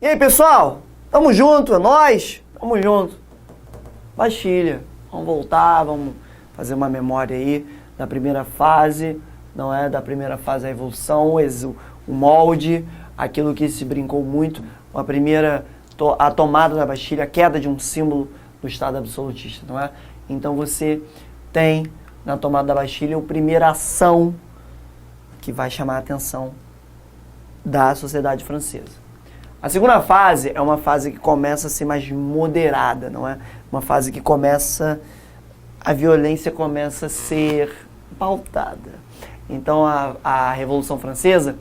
E aí, pessoal? Tamo junto, é nóis? Tamo junto. Bastilha. Vamos voltar, vamos fazer uma memória aí da primeira fase, não é? Da primeira fase da evolução, o molde, aquilo que se brincou muito, a tomada da Bastilha, a queda de um símbolo do Estado absolutista, não é? Então você tem na tomada da Bastilha a primeira ação que vai chamar a atenção da sociedade francesa. A segunda fase é uma fase que começa a ser mais moderada, não é? Uma fase que a violência começa a ser pautada. Então a Revolução Francesa,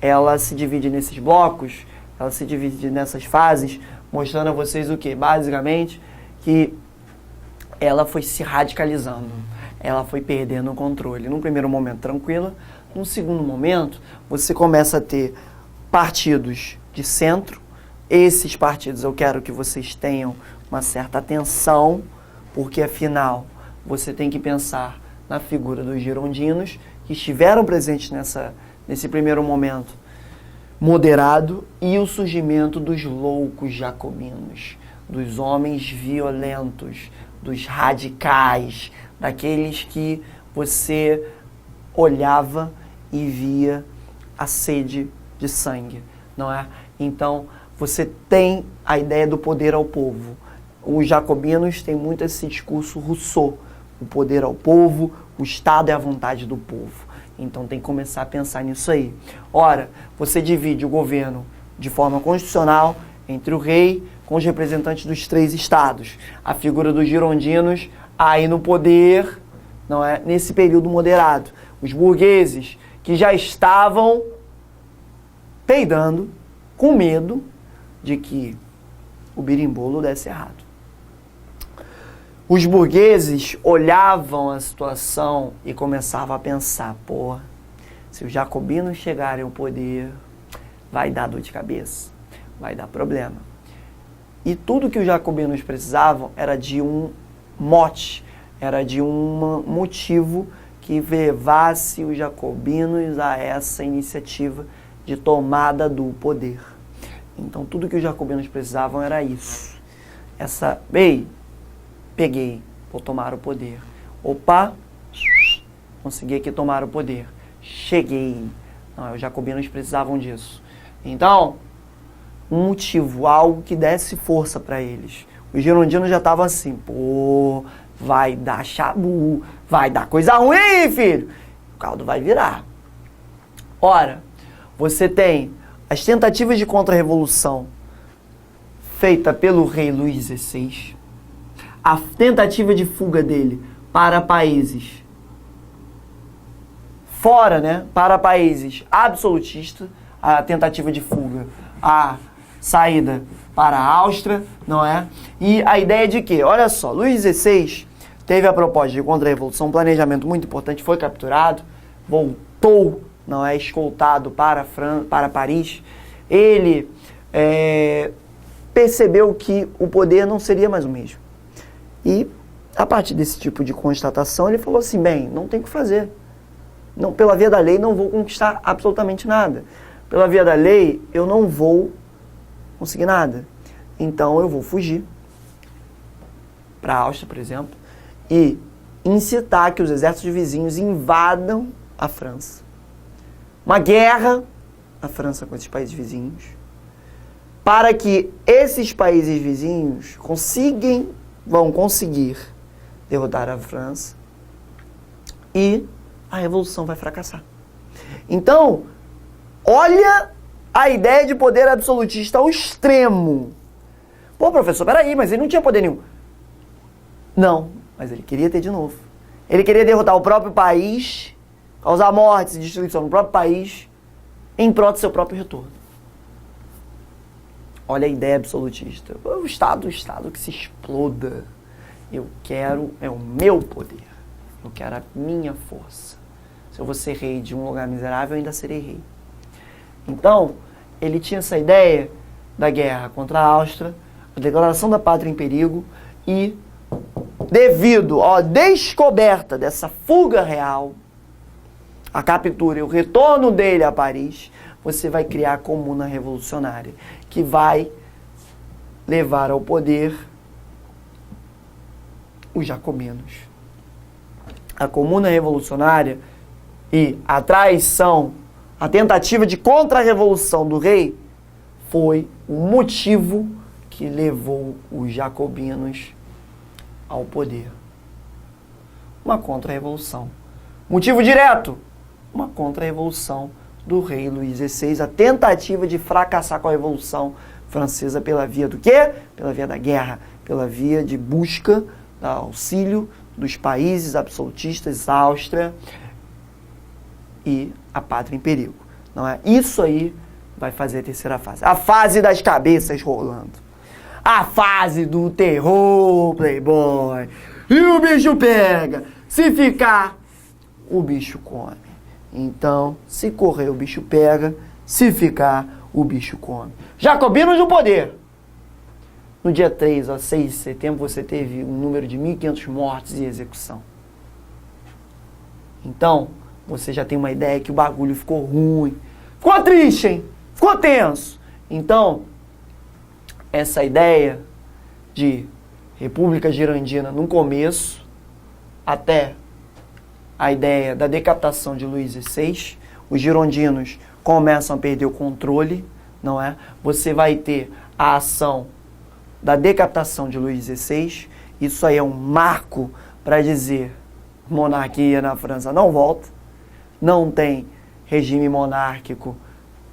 ela se divide nesses blocos, ela se divide nessas fases, mostrando a vocês o quê? Basicamente, que ela foi se radicalizando, ela foi perdendo o controle. Num primeiro momento tranquila, num segundo momento, você começa a ter partidos de centro. Esses partidos eu quero que vocês tenham uma certa atenção, porque afinal você tem que pensar na figura dos girondinos, que estiveram presentes nesse primeiro momento moderado, e o surgimento dos loucos jacobinos, dos homens violentos, dos radicais, daqueles que você olhava e via a sede de sangue, não é? Então, você tem a ideia do poder ao povo. Os jacobinos têm muito esse discurso Rousseau, o poder ao povo, o Estado é a vontade do povo. Então, tem que começar a pensar nisso aí. Ora, você divide o governo de forma constitucional entre o rei com os representantes dos 3 estados. A figura dos girondinos aí no poder, não é? Nesse período moderado. Os burgueses que já estavam peidando, com medo de que o birimbolo desse errado. Os burgueses olhavam a situação e começavam a pensar, pô, se os jacobinos chegarem ao poder, vai dar dor de cabeça, vai dar problema. E tudo que os jacobinos precisavam era de um mote, era de um motivo que levasse os jacobinos a essa iniciativa de tomada do poder. Então, tudo que os jacobinos precisavam era isso. Peguei, vou tomar o poder. Opa, consegui aqui tomar o poder. Cheguei. Não, os jacobinos precisavam disso. Então, um motivo, algo que desse força para eles. Os girondinos já estavam assim, pô, vai dar chabu, vai dar coisa ruim, filho. O caldo vai virar. Ora, você tem as tentativas de contra-revolução feita pelo rei Luís XVI, a tentativa de fuga dele para países fora, né, para países absolutistas, a tentativa de fuga, a saída para a Áustria, não é? E a ideia de que, olha só, Luís XVI teve a proposta de contra-revolução, um planejamento muito importante, foi capturado, voltou, não é, escoltado para Paris. Ele percebeu que o poder não seria mais o mesmo. E, a partir desse tipo de constatação, ele falou assim, bem, não tem o que fazer. Não, pela via da lei, não vou conquistar absolutamente nada. Pela via da lei, eu não vou conseguir nada. Então, eu vou fugir para a Áustria, por exemplo, e incitar que os exércitos vizinhos invadam a França. Uma guerra, a França com esses países vizinhos, para que esses países vizinhos vão conseguir derrotar a França e a revolução vai fracassar. Então, olha a ideia de poder absolutista ao extremo. Pô, professor, peraí, mas ele não tinha poder nenhum. Não, mas ele queria ter de novo. Ele queria derrotar o próprio país, causar mortes e destruição no próprio país, em prol do seu próprio retorno. Olha a ideia absolutista. O Estado que se exploda. Eu quero, é o meu poder. Eu quero a minha força. Se eu vou ser rei de um lugar miserável, eu ainda serei rei. Então, ele tinha essa ideia da guerra contra a Áustria, a declaração da pátria em perigo e, devido à descoberta dessa fuga real, a captura e o retorno dele a Paris, você vai criar a Comuna Revolucionária, que vai levar ao poder os jacobinos. A Comuna Revolucionária e a traição, a tentativa de contra-revolução do rei foi o motivo que levou os jacobinos ao poder. Uma contra-revolução. Motivo direto, uma contra-revolução do rei Luís XVI, a tentativa de fracassar com a Revolução Francesa pela via do quê? Pela via da guerra, pela via de busca do auxílio dos países absolutistas, Áustria e a pátria em perigo. Não é? Isso aí vai fazer a terceira fase. A fase das cabeças rolando. A fase do terror, playboy. E o bicho pega. Se ficar, o bicho come. Então, se correr, o bicho pega. Se ficar, o bicho come. Jacobinos no poder. No dia 3 a 6 de setembro, você teve um número de 1.500 mortes e execução. Então, você já tem uma ideia que o bagulho ficou ruim. Ficou triste, hein? Ficou tenso. Então, essa ideia de República Girondina no começo, até a ideia da decapitação de Luís XVI, os girondinos começam a perder o controle, não é? Você vai ter a ação da decapitação de Luís XVI, isso aí é um marco para dizer monarquia na França não volta, não tem regime monárquico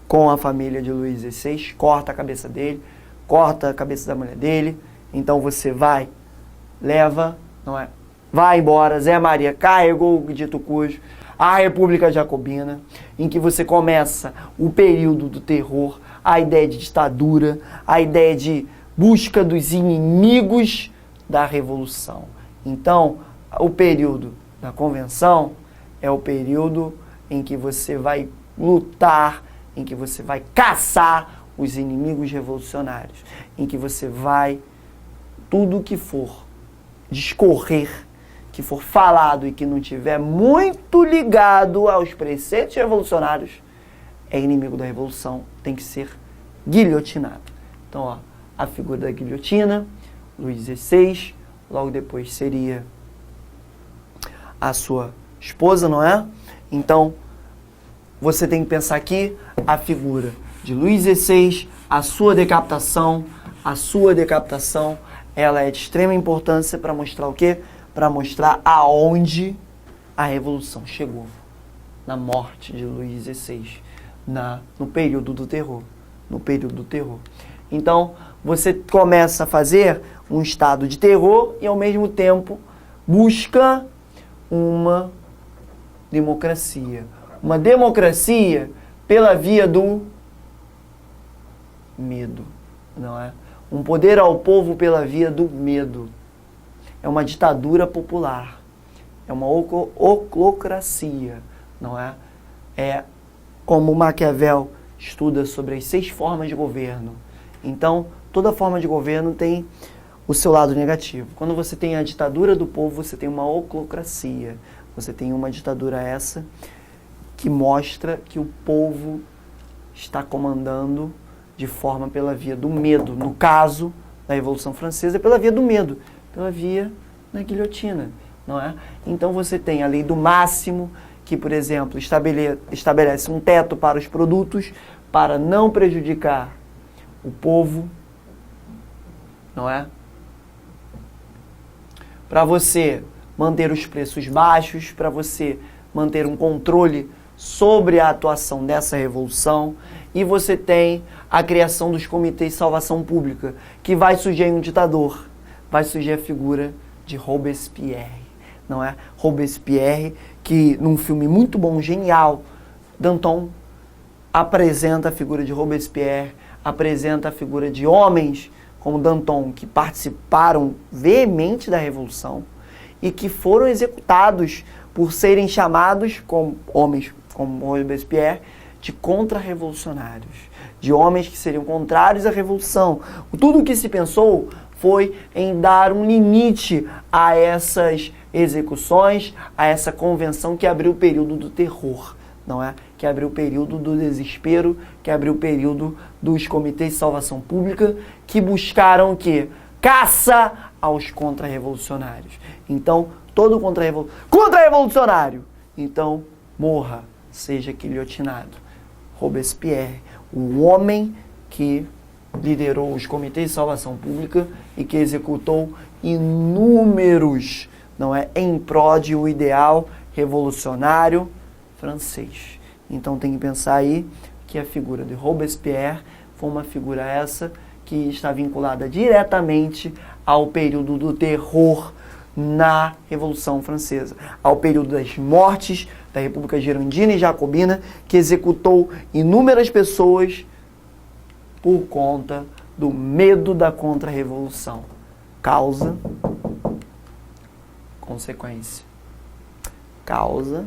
com a família de Luís XVI, corta a cabeça dele, corta a cabeça da mulher dele, então você vai, leva, não é? Vai embora, Zé Maria carregou o dito cujo, a República Jacobina, em que você começa o período do terror, a ideia de ditadura, a ideia de busca dos inimigos da Revolução. Então, o período da Convenção é o período em que você vai lutar, em que você vai caçar os inimigos revolucionários, em que você vai, tudo que for discorrer, que for falado e que não tiver muito ligado aos preceitos revolucionários, é inimigo da Revolução, tem que ser guilhotinado. Então, ó, a figura da guilhotina, Luís XVI, logo depois seria a sua esposa, não é? Então, você tem que pensar aqui a figura de Luís XVI, a sua decapitação, ela é de extrema importância para mostrar o quê? Para mostrar aonde a Revolução chegou, na morte de Luís XVI, no período do terror, Então, você começa a fazer um estado de terror e, ao mesmo tempo, busca uma democracia. Uma democracia pela via do medo, não é? Um poder ao povo pela via do medo. É uma ditadura popular. É uma oclocracia, não é? É como Maquiavel estuda sobre as 6 formas de governo. Então, toda forma de governo tem o seu lado negativo. Quando você tem a ditadura do povo, você tem uma oclocracia. Você tem uma ditadura essa que mostra que o povo está comandando de forma pela via do medo. No caso da Revolução Francesa, pela via do medo, pela via da guilhotina, não é? Então você tem a lei do máximo, que, por exemplo, estabelece um teto para os produtos para não prejudicar o povo, não é? Para você manter os preços baixos, para você manter um controle sobre a atuação dessa revolução, e você tem a criação dos comitês de salvação pública, que vai surgir um ditador, vai surgir a figura de Robespierre, não é? Robespierre, que num filme muito bom, genial, Danton apresenta a figura de Robespierre, apresenta a figura de homens como Danton, que participaram veemente da Revolução e que foram executados por serem chamados como homens como Robespierre de contra-revolucionários, de homens que seriam contrários à Revolução. Tudo o que se pensou foi em dar um limite a essas execuções, a essa convenção que abriu o período do terror, não é? que abriu o período do desespero, que abriu o período dos comitês de salvação pública, que buscaram o quê? Caça aos contra-revolucionários. Então, todo contra-revolucionário, então, morra, seja guilhotinado. Robespierre, o homem que liderou os comitês de salvação pública e que executou inúmeros, não é, em prol de um ideal revolucionário francês. Então tem que pensar aí que a figura de Robespierre foi uma figura essa que está vinculada diretamente ao período do terror na Revolução Francesa, ao período das mortes da República Girondina e Jacobina, que executou inúmeras pessoas por conta do medo da contra-revolução. Causa, consequência. Causa,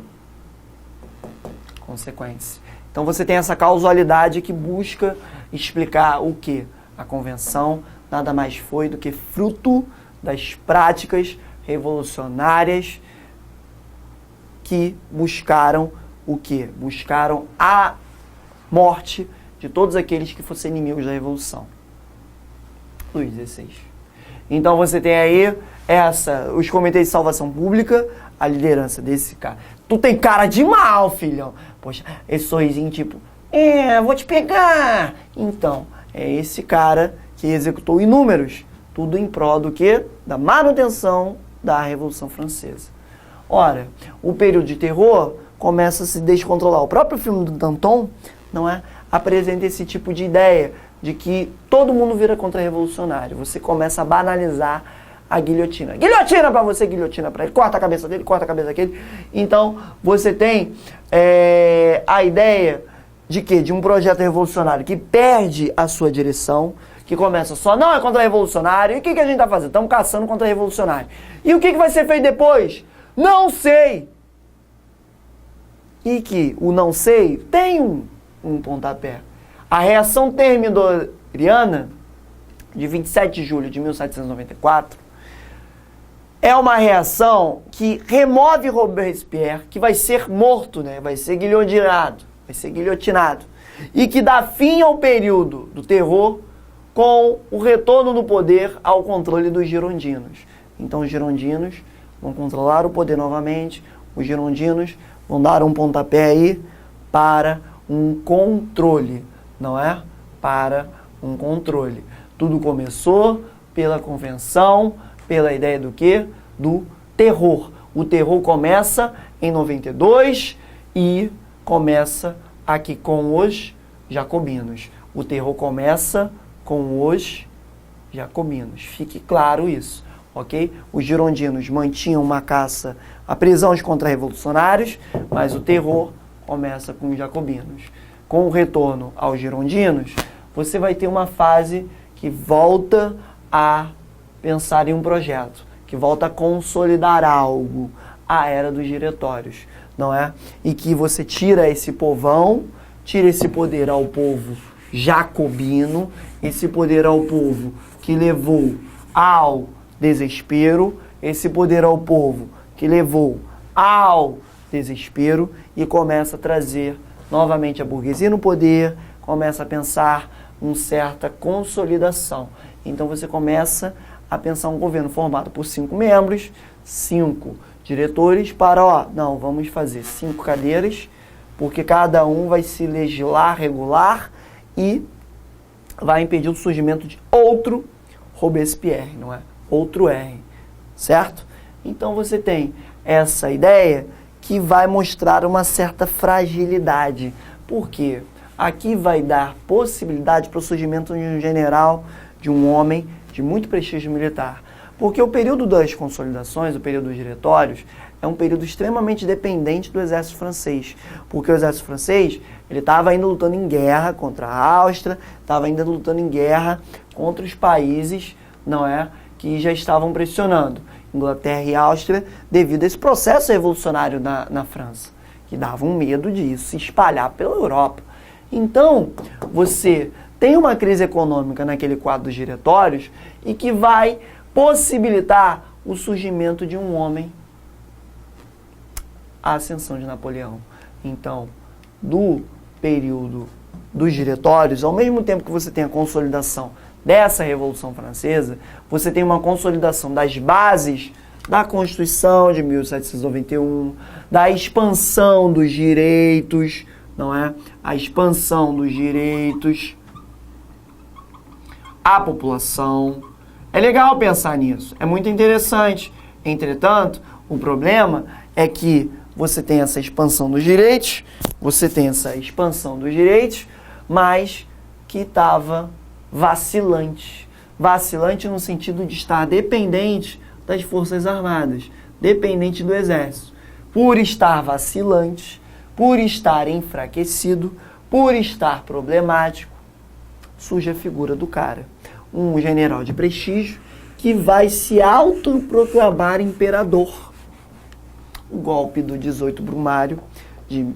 consequência. Então você tem essa causalidade que busca explicar o quê? A convenção nada mais foi do que fruto das práticas revolucionárias que buscaram o quê? Buscaram a morte de todos aqueles que fossem inimigos da Revolução. Luís XVI. Então você tem aí os comitês de salvação pública, a liderança desse cara. Tu tem cara de mal, filhão. Poxa, esse sorrisinho tipo, vou te pegar. Então, é esse cara que executou inúmeros, tudo em prol do quê? Da manutenção da Revolução Francesa. Ora, o período de terror começa a se descontrolar. O próprio filme do Danton, não é, apresenta esse tipo de ideia de que todo mundo vira contra-revolucionário. Você começa a banalizar a guilhotina. Guilhotina pra você, guilhotina pra ele. Corta a cabeça dele, corta a cabeça daquele. Então, você tem a ideia de quê? De um projeto revolucionário que perde a sua direção, que começa só, não é contra-revolucionário. E o que a gente tá fazendo? Estamos caçando contra-revolucionário. E o que vai ser feito depois? Não sei! E que o não sei tem um pontapé. A reação termidoriana, de 27 de julho de 1794, é uma reação que remove Robespierre, que vai ser morto, né? Vai ser guilhotinado, e que dá fim ao período do terror com o retorno do poder ao controle dos girondinos. Então os girondinos vão controlar o poder novamente, os girondinos vão dar um pontapé aí para um controle, não é? Para um controle. Tudo começou pela convenção, pela ideia do quê? Do terror. O terror começa em 92 e começa aqui com os jacobinos. O terror começa com os jacobinos. Fique claro isso, ok? Os girondinos mantinham uma caça à prisão aos contra-revolucionários, mas o terror começa com os jacobinos. Com o retorno aos girondinos, você vai ter uma fase que volta a pensar em um projeto, que volta a consolidar algo, a era dos diretórios, não é? E que você tira esse povão, tira esse poder ao povo jacobino, esse poder ao povo que levou ao desespero, esse poder ao povo que levou ao desespero e começa a trazer novamente a burguesia no poder, começa a pensar uma certa consolidação. Então você começa a pensar um governo formado por 5 membros, 5 diretores para, não, vamos fazer 5 cadeiras, porque cada um vai se legislar, regular e vai impedir o surgimento de outro Robespierre, não é? Outro R, certo? Então você tem essa ideia que vai mostrar uma certa fragilidade. Por quê? Aqui vai dar possibilidade para o surgimento de um general, de um homem de muito prestígio militar. Porque o período das consolidações, o período dos diretórios, é um período extremamente dependente do exército francês. Porque o exército francês, ele estava ainda lutando em guerra contra a Áustria, estava ainda lutando em guerra contra os países, não é, que já estavam pressionando Inglaterra e Áustria devido a esse processo revolucionário na França, que dava um medo disso se espalhar pela Europa. Então, você tem uma crise econômica naquele quadro dos diretórios e que vai possibilitar o surgimento de um homem, a ascensão de Napoleão. Então, do período dos diretórios, ao mesmo tempo que você tem a consolidação dessa Revolução Francesa, você tem uma consolidação das bases da Constituição de 1791, da expansão dos direitos, não é? A expansão dos direitos à população. É legal pensar nisso, é muito interessante. Entretanto, o problema é que você tem essa expansão dos direitos, mas que estava vacilante. Vacilante no sentido de estar dependente das Forças Armadas, dependente do Exército. Por estar vacilante, por estar enfraquecido, por estar problemático, surge a figura do cara. Um general de prestígio que vai se autoproclamar imperador. O golpe do 18 Brumário de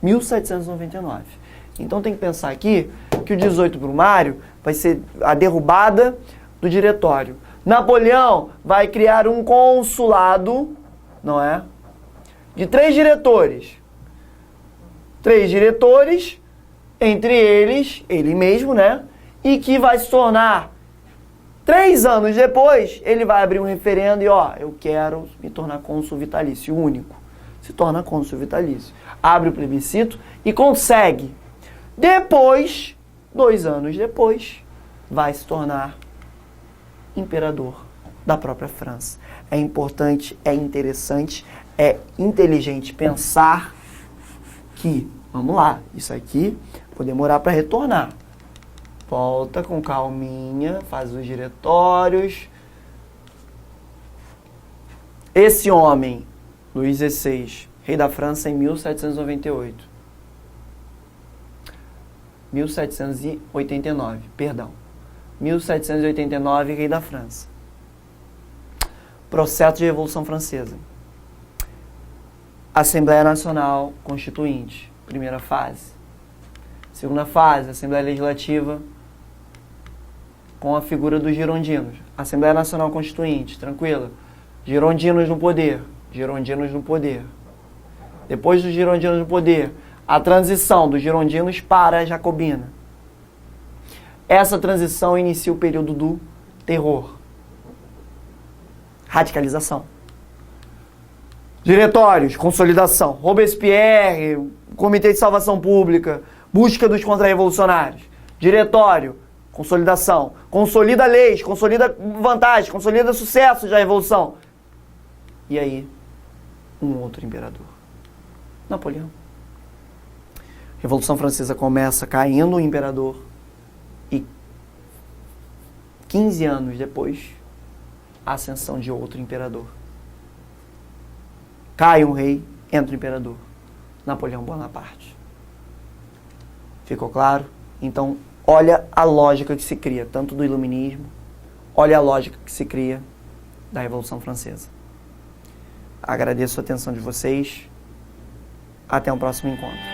1799. Então tem que pensar aqui que o 18 Brumário vai ser a derrubada do diretório. Napoleão vai criar um consulado, não é? De 3 diretores. 3 diretores, entre eles, ele mesmo, né? E que vai se tornar, 3 anos depois, ele vai abrir um referendo e, eu quero me tornar cônsul vitalício, único. Se torna cônsul vitalício. Abre o plebiscito e consegue. Depois, 2 anos depois, vai se tornar imperador da própria França. É importante, é interessante, é inteligente pensar que, vamos lá, isso aqui vou demorar para retornar. Volta com calminha, faz os diretórios. Esse homem, Luís XVI, rei da França em 1798. 1789, perdão. 1789, rei da França. Processo de Revolução Francesa. Assembleia Nacional Constituinte, primeira fase. Segunda fase, Assembleia Legislativa com a figura dos girondinos. Assembleia Nacional Constituinte, tranquila. Girondinos no poder. Girondinos no poder. Depois dos girondinos no poder, a transição dos girondinos para a jacobina. Essa transição inicia o período do terror. Radicalização. Diretórios, consolidação. Robespierre, Comitê de Salvação Pública, busca dos contra-revolucionários. Diretório, consolidação. Consolida leis, consolida vantagens, consolida sucessos da revolução. E aí, um outro imperador. Napoleão. Revolução Francesa começa caindo o imperador e 15 anos depois, a ascensão de outro imperador. Cai um rei, entra o imperador. Napoleão Bonaparte. Ficou claro? Então, olha a lógica que se cria, tanto do iluminismo, olha a lógica que se cria da Revolução Francesa. Agradeço a atenção de vocês. Até um próximo encontro.